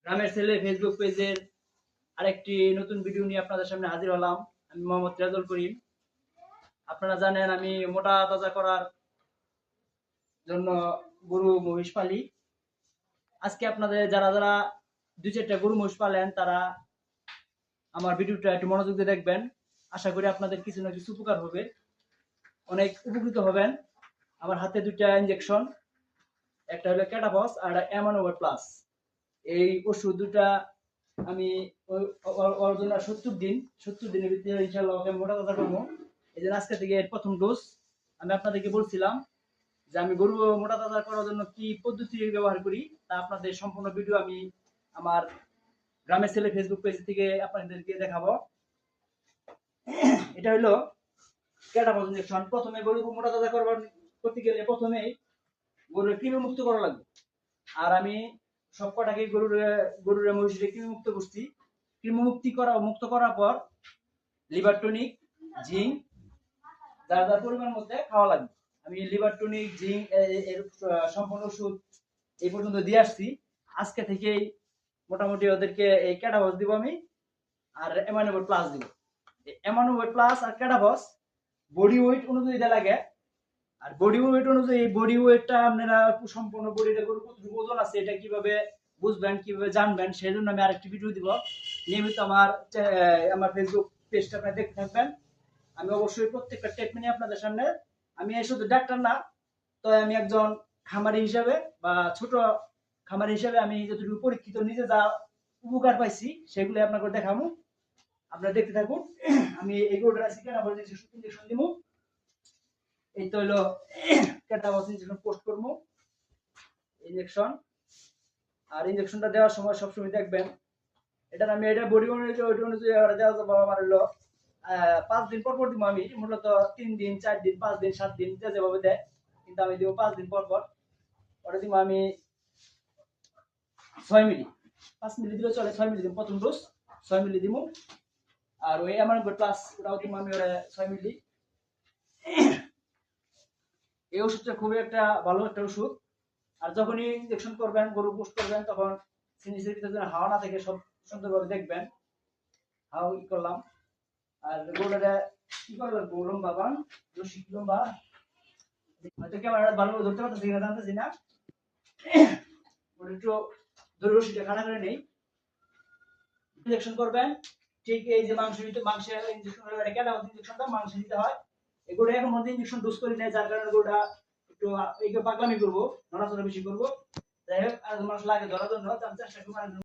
গ্রামের ছেলে ফেসবুক পেজের আরেকটি নতুন ভিডিও নিয়ে আপনাদের সামনে হাজির হলাম। আমি মোহাম্মদ রেজাউল করিম। আপনারা জানেন আমি মোটা তাজা করার জন্য গরু মহিষ পালি। আজকে আপনাদের যারা যারা দুই চারটা গরু মহিষ পালেন তারা আমার ভিডিওটা একটু মনোযোগ দিয়ে দেখবেন। আশা করি আপনাদের কিছু না কিছু উপকার হবে, অনেক উপকৃত হবেন। আমার হাতে দুইটা ইঞ্জেকশন, একটা হলো ক্যাটাবস আর অ্যামানোভার প্লাস। এই ওষুধ দুটা আমি ওর জন্য 70 দিনের ভিতরে ইনশাআল্লাহ ওকে মোটা তাজা করবো। এই জন্য আজকে থেকে প্রথম ডোজ। আমি আপনাদেরকে বলছিলাম যে আমি গরু মোটা তাজা করার জন্য কি পদ্ধতি ব্যবহার করি, তা আপনাদের সম্পূর্ণ ভিডিও আমি আমার গ্রামের ছেলে ফেসবুক পেজ থেকে আপনাদেরকে দেখাবো। এটা হলো ক্যাটাবস ইনজেকশন। প্রথমে গরু মোটা তাজা করতে গেলে প্রথমেই গরুর কৃমি মুক্ত করা লাগবে। আর আমি সব কটাকে গরুর মহিষের কৃমি মুক্ত করছি। কৃমি মুক্ত করার পর লিভার টনিক, জিঙ্ক যার যার পরিমাণ মধ্যে খাওয়া লাগবে। আমি লিভার টনিক, জিঙ্ক এর সম্পূর্ণ ওষুধ এই পর্যন্ত দিয়ে আসছি। আজকে থেকেই মোটামুটি ওদেরকে এই ক্যাটাবস দিব আমি, আর অ্যামানোভার প্লাস দিব। অ্যামানোভার প্লাস আর ক্যাটাবস বডি ওয়েট অনুযায়ী দেওয়া লাগে। আর বডি ওয়েট অনুযায়ী বডি ওয়েটটা আপনারা সম্পূর্ণ বডিটা গরু কতটুকু ওজন আছে এটা কিভাবে বুঝবেন, কিভাবে জানবেন, সেই জন্য আমি আরেকটি ভিডিও দিব। নিয়মিত আমার ফেসবুক পেজটা আপনারা দেখতে থাকবেন। আমি অবশ্যই প্রত্যেকটা ট্রিটমেন্ট আপনাদের সামনে, আমি শুধু ডাক্তার না, তো আমি একজন খামারি হিসাবে বা ছোট খামারি হিসাবে আমি যতটুকু পরীক্ষিত নিজে যা উপকার পাইছি সেগুলো আপনাকে দেখাবো। আপনারা দেখতে থাকুন। আমি এগুলোর ইনজেকশন দিব। এই তো হলো ক্যাটাবস ইনজেকশন পোস্ট করবো ইনজেকশন। আর ইনজেকশনটা দেওয়ার সময় সবসময় দেখবেন এটা আমি এটা বডি অনুযায়ী ওইটা অনুযায়ী দেওয়া যাবো। আমার হলো 5 দিন পর পর দিব। আমি মূলত 3 দিন 4 দিন 5 দিন 7 দিন যেভাবে দেয়, কিন্তু আমি দিব 5 দিন পর পর। ওটা দিব আমি 6 মিলি, 5 মিলি দিলে চলে, 6 মিলি দিব প্রথম ডোজ, 6 মিলি দিব। আর ওই আমার প্লাস ওটাও দিব আমি ওরা 6 মিলি। এই ওষুধটা খুবই একটা ভালো একটা ওষুধ। আর যখনই ইনজেকশন করবেন, গরু পোস্ট করবেন, তখন সিনিসের ভিতরে যেন হাওয়া না থাকে সব সুন্দরভাবে দেখবেন। হাওয়া কি করলাম। আর গরুটা কি করবেন, গরম বাবা রশি লম্বা, হয়তো ক্যামেরা ভালোভাবে ধরতে পারতেছি না, জানতেছি না। একটু ধরে রশিটা খাড়া করে নেই। ইনজেকশন করবেন ঠিক এই যে মাংসের ইনজেকশন হলে কেন ইনজেকশনটা মাংস দিতে হয়। এগুলো এখন মধ্যে ইনজেকশন ডোজ করি না, যার কারণে গরুটা একটু পাগলামি করবো, নড়াচড়া বেশি করবো। যাই হোক, আর মানুষ লাগে ধরার জন্য চেষ্টা করবো।